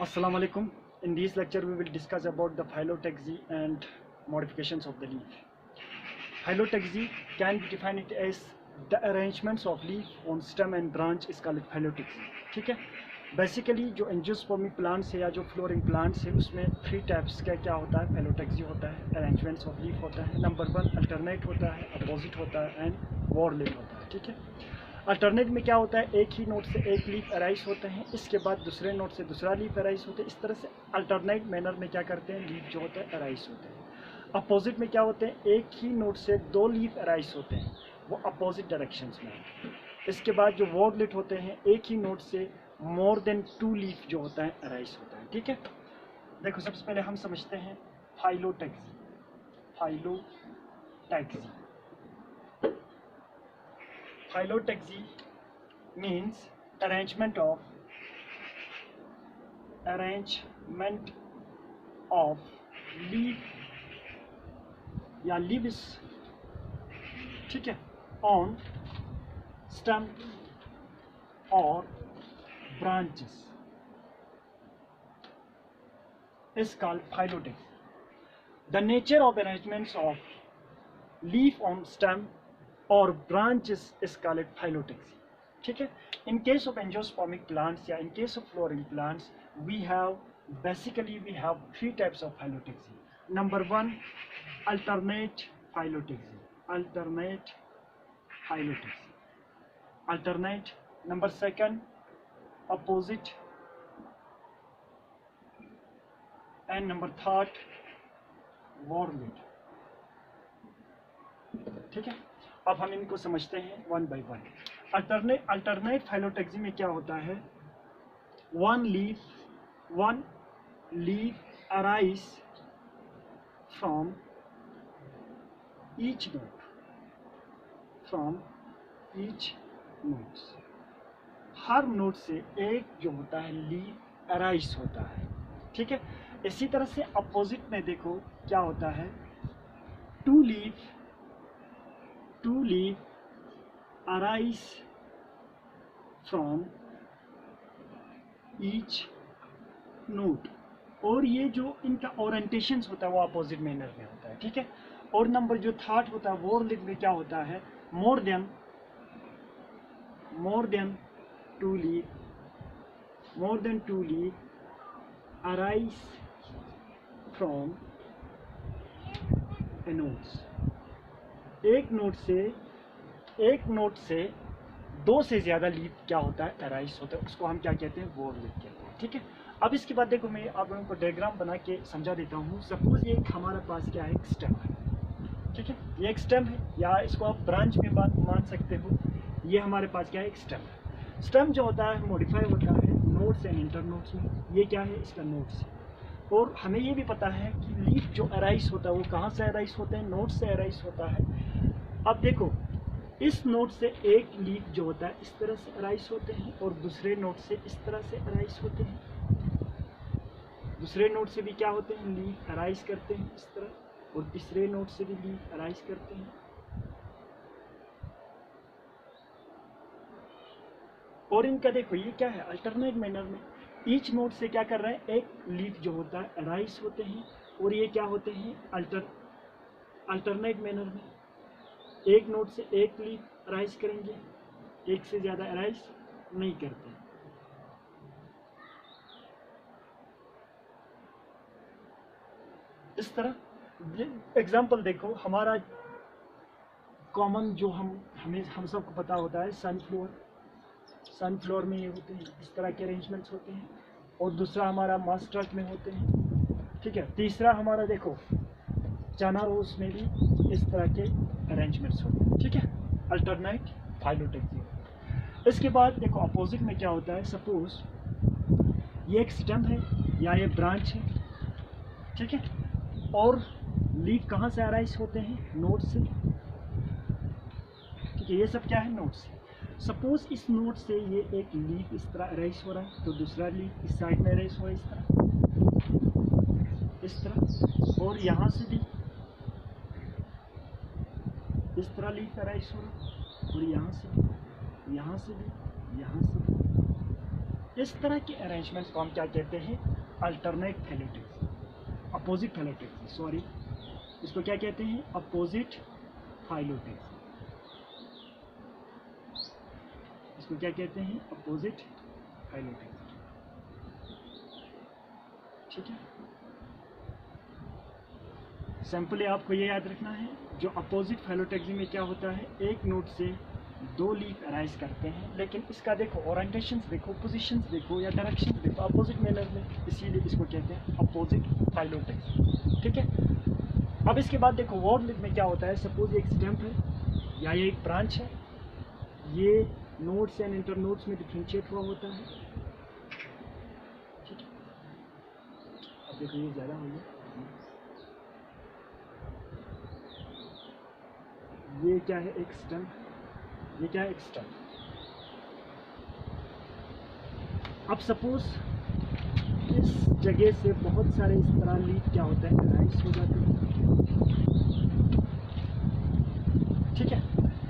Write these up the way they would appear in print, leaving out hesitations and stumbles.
Assalamu alaikum. In this lecture, we will discuss about the phyllotaxy and modifications of the leaf. Phyllotaxy can be defined as the arrangements of leaf on stem and branch is called phyllotaxy. ठीक है. Basically जो angiospermic plants है या जो flooring plants है उसमें 3 types का क्या होता है, phyllotaxy होता है, अरेंजमेंट्स ऑफ लीफ होता है, नंबर 1 अल्टरनेट होता है, अपोजिट होता है एंड वॉरलेट होता है. ठीक है. अल्टरनेट में क्या होता है, एक ही नोट से एक लीफ अराइज होते हैं, इसके बाद दूसरे नोट से दूसरा लीफ अराइज होते हैं. इस तरह से अल्टरनेट मैनर में क्या करते हैं, लीफ जो होता है अराइज होते हैं. अपोजिट में क्या होते हैं, एक ही नोट से 2 लीफ अराइज होते हैं, वो अपोजिट डायरेक्शंस में. इसके बाद जो वॉर्डलेट होते हैं, एक ही नोट से मोर देन 2 लीफ जो होता है अराइज होता है. ठीक है. देखो सबसे पहले हम समझते हैं phyllotaxy. Phyllotaxy means arrangement of leaf या leaves, ठीक है, on stem or branches is called phyllotaxy. The nature of arrangements of leaf on stem or branches is called phyllotaxy. ठीक है. In case of angiospermic plants या in case of flowering plants, we have 3 types of phyllotaxy. Number 1 alternate phyllotaxy. Number 2 opposite, and number 3 whorlate. ठीक है. अब हम इनको समझते हैं 1 by 1. अल्टरनेट फाइलोटैक्सी में क्या होता है, one leaf arise from each node. Her node से एक जो होता है लीफ अराइज होता है. ठीक है. इसी तरह से अपोजिट में देखो क्या होता है, 2 leaf arise from each node. और ये जो इनका ओरिएंटेशन होता है वो अपोजिट मैनर में होता है. ठीक है. और नंबर जो 3 होता है वॉरलेट में क्या होता है, more than 2 leaf arise from a nodes. एक नोट से 2 से ज़्यादा लीफ क्या होता है, अराइज होता है. उसको हम क्या कहते हैं, वॉरलेट कहते हैं. ठीक है. अब इसके बाद देखो मैं आप लोगों को डायग्राम बना के समझा देता हूँ. सपोज ये हमारे पास क्या है, एक स्टेम है. ठीक है. ये एक स्टेम है या इसको आप ब्रांच में बात मान सकते हो. ये हमारे पास क्या है, एक स्टेम है. स्टेम जो होता है मॉडिफाई होता है नोड्स एंड इंटर नोड्स में. ये क्या है, इसका नोड्स है. और हमें ये भी पता है कि लीफ जो अराइज होता है वो कहाँ से अराइज होते हैं, नोड से अराइज होता है. अब देखो इस नोड से एक लीफ जो होता है इस तरह से अराइज होते हैं और दूसरे नोड से इस तरह से अराइज होते हैं. दूसरे नोड से भी क्या होते हैं, लीफ अराइज करते हैं इस तरह, और तीसरे नोड से भी लीफ अराइज करते हैं. और इनका देखो ये क्या है, अल्टरनेट मैनर में ईच नोड से क्या कर रहे हैं, एक लीफ जो होता है अराइज होते हैं. और ये क्या होते हैं, अल्टरनेट मैनर में एक नोड से एक लीफ अराइज करेंगे, एक से ज़्यादा अराइज नहीं करते. इस तरह एग्जाम्पल देखो, हमारा कॉमन जो हम सबको पता होता है सनफ्लोर में ये होते हैं, इस तरह के अरेंजमेंट्स होते हैं. और दूसरा हमारा मास्टर्ड में होते हैं. ठीक है. तीसरा हमारा देखो चना रोज में भी इस तरह के अरेंजमेंट्स होते हैं. ठीक है. Alternate phyllotaxy. इसके बाद देखो अपोजिट में क्या होता है, सपोज ये एक स्टेम है या ये ब्रांच है. ठीक है. और लीफ कहाँ से अराइज होते हैं, नोड से. ठीक है. ये सब क्या है, नोड से. सपोज इस नोड से ये एक लीफ इस तरह अराइज हो रहा है, तो दूसरा लीफ इस साइड में अराइज हो रहा है इस तरह. और यहाँ से भी इस तरह लीफ अराइज हो रहा है, और यहाँ से भी इस तरह के अरेंजमेंट्स को हम क्या कहते हैं? Alternate phyllotaxy, opposite phyllotaxy, sorry, इसको क्या कहते हैं? Opposite phyllotaxy. इसको क्या कहते हैं? Opposite phyllotaxy. ठीक है, सिंपली आपको ये याद रखना है, जो अपोजिट फाइलोटेक्सी में क्या होता है, एक नोड से दो लीफ अराइज करते हैं, लेकिन इसका देखो ओरिएंटेशंस देखो, पोजीशंस देखो या डायरेक्शंस देखो अपोजिट मैनर में, इसीलिए इसको कहते हैं अपोजिट फाइलोटेक्सी। ठीक है, अब इसके बाद देखो वर्ड लिंक में क्या होता है, सपोज एक स्टैम्प है या ये एक ब्रांच है, ये नोड्स एंड इंटर नोड्स में डिफरेंशिएट हुआ होता है। ठीक है, अब देखो ये ज़्यादा हो गया, ये क्या है? एक स्टैम्प, ये क्या है? एक स्टैम्प। अब सपोज इस जगह से बहुत सारे इस तरह लीफ क्या होता है? अराइज हो जाते हैं। ठीक है,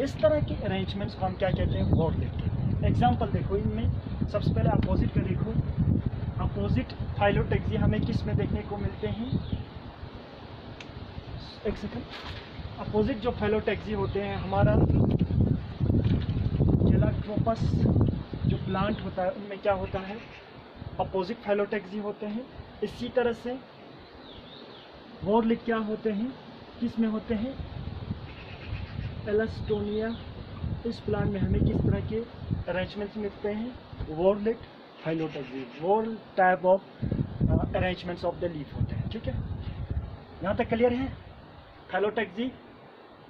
इस तरह के अरेंजमेंट्स को हम क्या कहते हैं? वर्ड लिंक कहते हैं। एग्जांपल देखो, इनमें सबसे पहले अपोजिट का देखो, अपोजिट फाइलोटेक्सी हमें किस में देखने को मिलते हैं? एक सेकंड, अपोजिट जो फाइलोटेक्सी होते हैं हमारा गेलाट्रोपस जो प्लांट होता है उनमें क्या होता है? अपोजिट फाइलोटेक्सी होते हैं। इसी तरह से वर्ड लिंक क्या होते हैं? किस में होते हैं? एलास्टोनिया, इस प्लांट में हमें किस तरह के अरेंजमेंट्स मिलते हैं? Word link phyllotaxy, word type of arrangements of the leaf होते हैं। ठीक है, यहाँ तक क्लियर है? फाइलोटेक्सी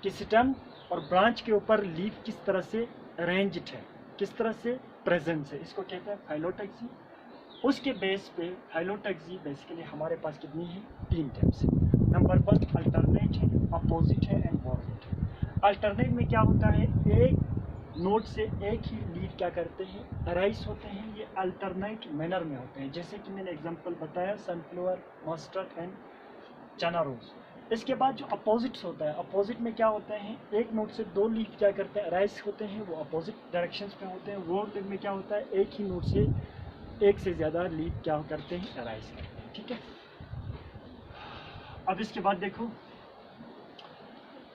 कि स्टेम और ब्रांच के ऊपर लीफ किस तरह से अरेंज्ड है, किस तरह से प्रेजेंस है, इसको कहते हैं फाइलोटेक्सी। उसके बेस पे फाइलोटेक्सी बेसिकली हमारे पास कितनी है? 3 टाइप्स है। नंबर 1 अल्टरनेट है, अपोजिट है एंड वर्ड है। अल्टरनेट में क्या होता है? एक नोड से एक ही लीफ क्या करते हैं? अराइज होते हैं। ये अल्टरनेट मैनर में होते हैं, जैसे कि मैंने एग्जांपल बताया सनफ्लावर, मस्टर्ड एंड चना रोज। इसके बाद जो अपोजिट्स होता है, अपोजिट में क्या होते हैं? एक नोड से दो लीफ क्या करते हैं? अराइज होते हैं, वो अपोजिट डायरेक्शंस में होते हैं। वर्ड लिंक में क्या होता है? एक ही नोड से एक से ज़्यादा लीफ क्या करते हैं? अराइज करते हैं। ठीक है, अब इसके बाद देखो,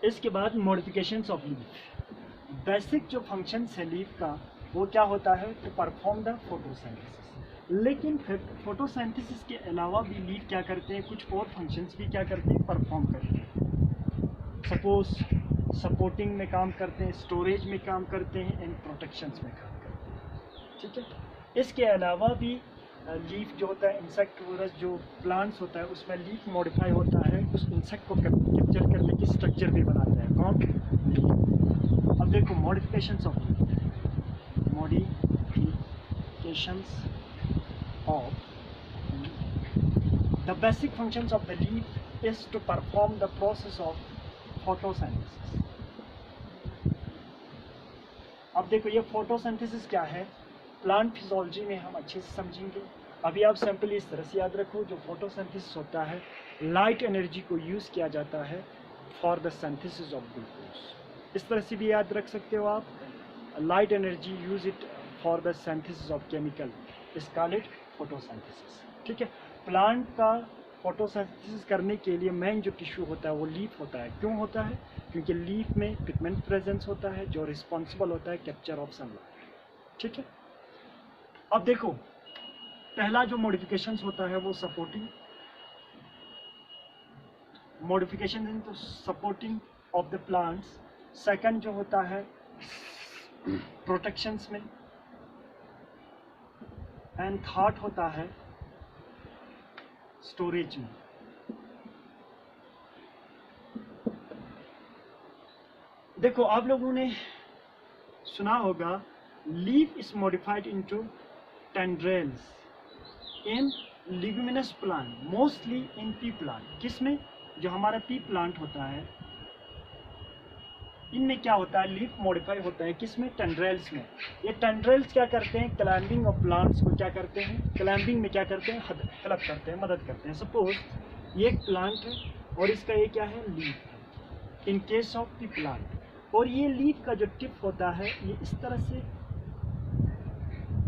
इसके बाद मॉडिफिकेशंस ऑफ लीफ। बेसिक जो फंक्शन है लीफ का वो क्या होता है? To perform the photosynthesis. लेकिन फोटोसिंथेसिस के अलावा भी लीफ क्या करते हैं? कुछ और फंक्शंस भी क्या करते हैं? परफॉर्म करते हैं। सपोज सपोर्टिंग में काम करते हैं, स्टोरेज में काम करते हैं एंड प्रोटेक्शंस में काम करते हैं। ठीक है, इसके अलावा भी लीफ जो होता है, इंसेक्टिवोरस जो प्लांट्स होता है उसमें लीफ मॉडिफाई होता है, उस इंसेक्ट को कैप्चर करने की स्ट्रक्चर भी बनाता है। कौन? लीफ। अब देखो modifications of leaf, modifications of the basic functions of the leaf is to perform the process of photosynthesis। अब देखो ये फोटोसिंथेसिस क्या है, प्लांट फिजियोलॉजी में हम अच्छे से समझेंगे। अभी आप सिंपल इस तरह से याद रखो, जो फोटोसिंथेसिस होता है लाइट एनर्जी को यूज़ किया जाता है for the synthesis of glucose. इस तरह से भी याद रख सकते हो आप, light energy use it for the synthesis of chemical, is called it photosynthesis. ठीक है, प्लांट का फोटोसिंथेसिस करने के लिए मेन जो टिश्यू होता है वो लीफ होता है। क्यों होता है? क्योंकि लीफ में पिगमेंट प्रेजेंस होता है जो रिस्पॉन्सिबल होता है कैप्चर ऑफ सनलाइट। ठीक है, अब देखो पहला जो मॉडिफिकेशंस होता है वो supporting modification in supporting of the plants. Second जो होता है प्रोटेक्शंस में, एंड थर्ड होता है स्टोरेज में। देखो आप लोगों ने सुना होगा leaf is modified into tendrils in leguminous plant, mostly in pea plant. किसमें? जो हमारा पी प्लांट होता है इनमें क्या होता है? लीफ मॉडिफाई होता है। किसमें? टेंड्रेल्स में। ये टेंड्रेल्स क्या करते हैं? क्लाइंबिंग ऑफ प्लांट्स को क्या करते हैं? क्लाइंबिंग में क्या करते हैं? हेल्प करते हैं, मदद करते हैं। सपोज ये एक प्लांट है और इसका ये क्या है? लीफ है in case of the plant. और ये लीफ का जो टिप होता है ये इस तरह से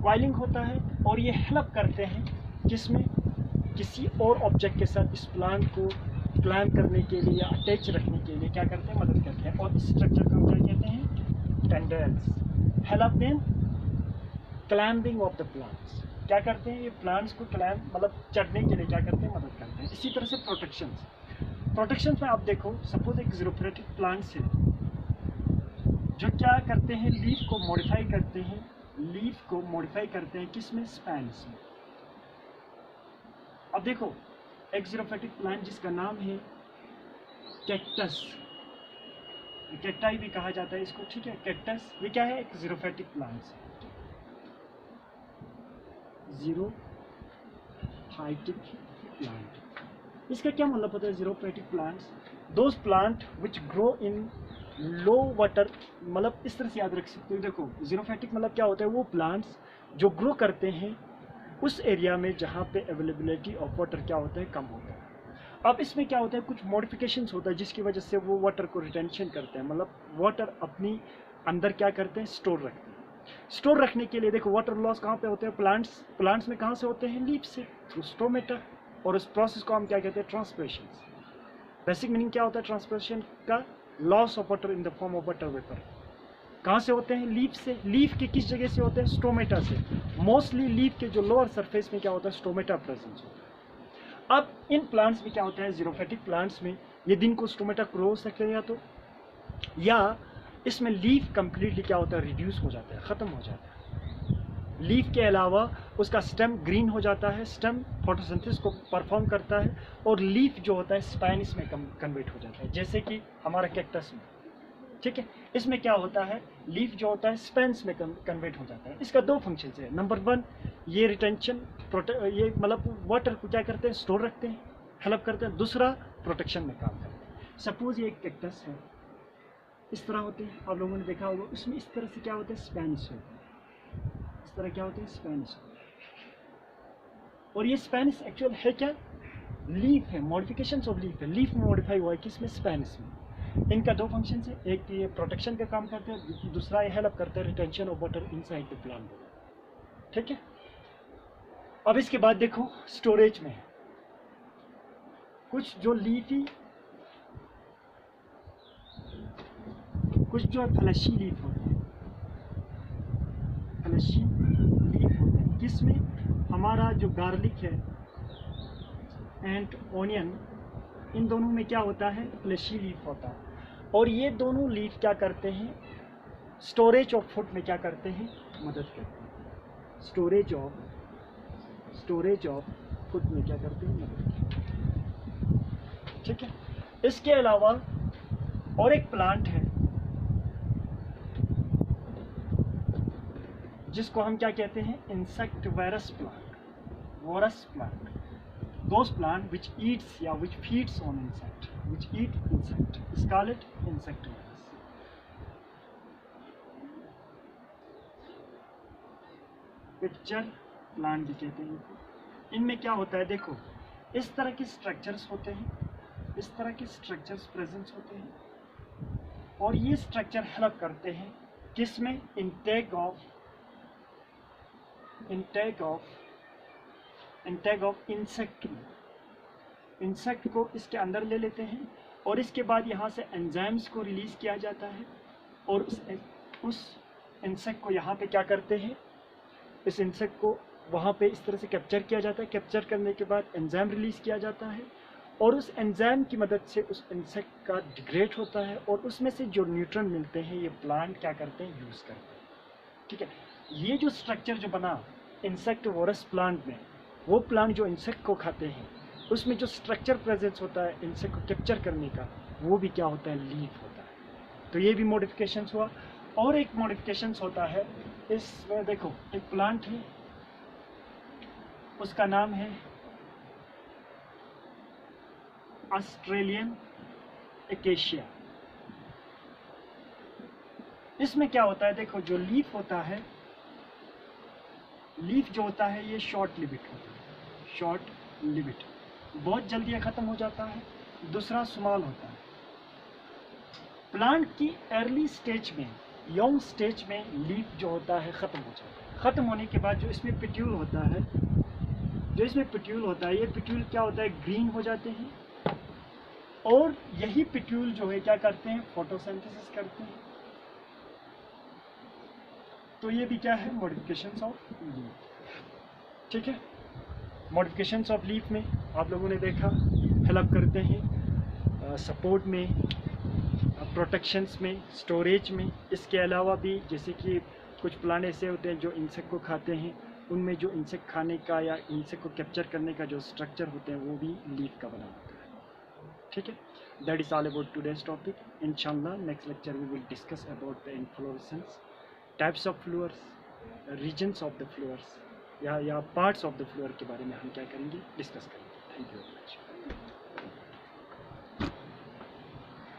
क्वाइलिंग होता है और ये हेल्प करते हैं किसमें, किसी और ऑब्जेक्ट के साथ इस प्लांट को क्लाइंब करने के लिए या अटैच रखने के लिए क्या करते हैं, मदद करते हैं। और इस स्ट्रक्चर को हम क्या कहते हैं, टेंडल्स, help in climbing of the plants. क्या करते हैं, ये प्लांट्स को क्लाइंब मतलब चढ़ने के लिए क्या करते हैं, मदद करते हैं। इसी तरह से प्रोटेक्शंस में आप देखो, सपोज एक ज़ीरोफिलेटिक प्लांट्स है जो क्या करते हैं, लीफ को मॉडिफाई करते हैं, लीफ को मॉडिफाई करते हैं किस में, स्पैन्स में। अब देखो एक ज़ीरोफिलेटिक प्लांट जिसका नाम है कैक्टस, कैक्टाई भी कहा जाता है इसको, ठीक है, कैक्टस, ये क्या है, एक ज़ीरोफिलेटिक प्लांट्स है, ज़ीरोफाइटिक प्लांट। इसका क्या मतलब होता है, xerophytic plants, those plant which grow in low water, मतलब इस तरह से याद रख सकते हो। देखो ज़ीरोफाइटिक मतलब क्या होता है, वो प्लांट्स जो ग्रो करते हैं उस एरिया में जहाँ पे अवेलेबिलिटी ऑफ वाटर क्या होता है, कम होता है। अब इसमें क्या होता है, कुछ मॉडिफिकेशंस होता है जिसकी वजह से वो वाटर को रिटेंशन करते हैं, मतलब वाटर अपनी अंदर क्या करते हैं, स्टोर रखते हैं। स्टोर रखने के लिए देखो वाटर लॉस कहाँ पे होते हैं, प्लांट्स में कहाँ से होते हैं, लीफ से, थ्रू स्टोमेटा। और उस प्रोसेस को हम क्या कहते हैं, ट्रांसपिरेशन। बेसिक मीनिंग क्या होता है ट्रांसपिरेशन का, loss of water in the form of water vapour. कहाँ से होते हैं, लीफ से। लीफ के किस जगह से होते हैं, स्टोमेटा से। मोस्टली लीफ के जो लोअर सरफेस में क्या होता है, स्टोमेटा प्रेजेंस होता है। अब इन प्लांट्स में क्या होता है, ज़ीरोफाइटिक प्लांट्स में ये दिन को स्टोमेटा ग्रो हो सकते हैं, या इसमें लीफ कंप्लीटली क्या होता है, रिड्यूस हो जाता है, ख़त्म हो जाता है। लीफ के अलावा उसका स्टेम ग्रीन हो जाता है, स्टेम फोटोसिंथेसिस को परफॉर्म करता है, और लीफ जो होता है स्पाइनस में कन्वर्ट हो जाता है, जैसे कि हमारा कैक्टस में, ठीक है। इसमें क्या होता है, लीफ जो होता है स्पेंस में कन्वर्ट हो जाता है। इसका दो फंक्शन है, नंबर 1 ये रिटेंशन, ये मतलब वाटर को क्या करते हैं, स्टोर रखते हैं, हेल्प करते हैं। दूसरा प्रोटेक्शन में काम करते हैं। सपोज ये एक कैक्टस है, इस तरह होते हैं, आप लोगों ने देखा होगा, उसमें इस तरह से क्या होता है, स्पेंस होता है, इस तरह क्या होता है, स्पेंस। और ये स्पेंस एक्चुअल है क्या, लीफ है, मॉडिफिकेशन ऑफ लीफ है, लीफ मॉडिफाई हुआ है किसमें, स्पेंस में। इनका दो फंक्शन है, एक ये प्रोटेक्शन का काम करते हैं, दूसरा ये हेल्प करते हैं retention of water inside the plant, ठीक है। अब इसके बाद देखो स्टोरेज में कुछ जो लीफी, कुछ जो फ्लैशी लीफ होते हैं, फ्लैशी लीफ होते हैं किसमें, हमारा जो गार्लिक है एंड ऑनियन, इन दोनों में क्या होता है, फ्लैशी लीफ होता है। और ये दोनों लीफ क्या करते हैं, स्टोरेज ऑफ फूड में क्या करते हैं, मदद करते हैं। स्टोरेज ऑफ फूड में क्या करते हैं, मदद करते हैं, ठीक है। इसके अलावा और एक प्लांट है जिसको हम क्या कहते हैं, insectivorous plant, vores plant. Those plant which eats या which feeds on insect, which eat insect is called insectivorous. Pitcher plant भी कहते हैं इनको। इनमें क्या होता है, देखो इस तरह के स्ट्रक्चर्स होते हैं, इस तरह के स्ट्रक्चर्स प्रेजेंस होते हैं, और ये स्ट्रक्चर हेल्प करते हैं किसमें, इंटेक ऑफ इंसेक्ट को इसके अंदर ले लेते हैं, और इसके बाद यहाँ से एंजाइम्स को रिलीज किया जाता है, और उस इंसेक्ट को यहाँ पे क्या करते हैं, इस इंसेक्ट को वहाँ पे इस तरह से कैप्चर किया जाता है। कैप्चर करने के बाद एंजाइम रिलीज किया जाता है, और उस एंजाइम की मदद से उस इंसेक्ट का डिग्रेड होता है, और उसमें से जो न्यूट्रन मिलते हैं ये प्लांट क्या करते हैं, यूज़ करते हैं, ठीक है। ये जो स्ट्रक्चर जो बना इंसेक्टिवोरस प्लांट में, वो प्लांट जो इंसेक्ट को खाते हैं, उसमें जो स्ट्रक्चर प्रेजेंस होता है इंसेक्ट को कैप्चर करने का, वो भी क्या होता है, लीफ होता है। तो ये भी मॉडिफिकेशंस हुआ। और एक मॉडिफिकेशंस होता है इसमें, देखो एक प्लांट है, उसका नाम है ऑस्ट्रेलियन एकेशिया। इसमें क्या होता है, देखो जो लीफ होता है, लीफ जो होता है ये शॉर्ट लिविट होता है, शॉर्ट लिविट, बहुत जल्दी ये ख़त्म हो जाता है। दूसरा स्मॉल होता है। प्लांट की अर्ली स्टेज में, यंग स्टेज में लीफ जो होता है ख़त्म हो जाता है, ख़त्म होने के बाद जो इसमें पिट्यूल होता है, ये पिट्यूल क्या होता है, ग्रीन हो जाते हैं, और यही पिट्यूल जो है क्या करते हैं, फोटोसिंथेसिस करते हैं। तो ये भी क्या है, मॉडिफिकेशंस ऑफ लीफ। ठीक है, मॉडिफिकेशंस ऑफ लीफ में आप लोगों ने देखा, हेल्प करते हैं सपोर्ट में, प्रोटेक्शंस में, स्टोरेज में। इसके अलावा भी जैसे कि कुछ प्लांट ऐसे होते हैं जो इंसेक्ट को खाते हैं, उनमें जो इंसेक्ट खाने का या इंसेक्ट को कैप्चर करने का जो स्ट्रक्चर होते हैं वो भी लीफ का बना होता है। ठीक है, that is all about today's topic. इंशाल्लाह next lecture we will discuss about the inflorescence, types of flowers, regions of the flowers, या पार्ट्स ऑफ द फ्लावर के बारे में हम क्या करेंगे, डिस्कस करेंगे। Thank you very much.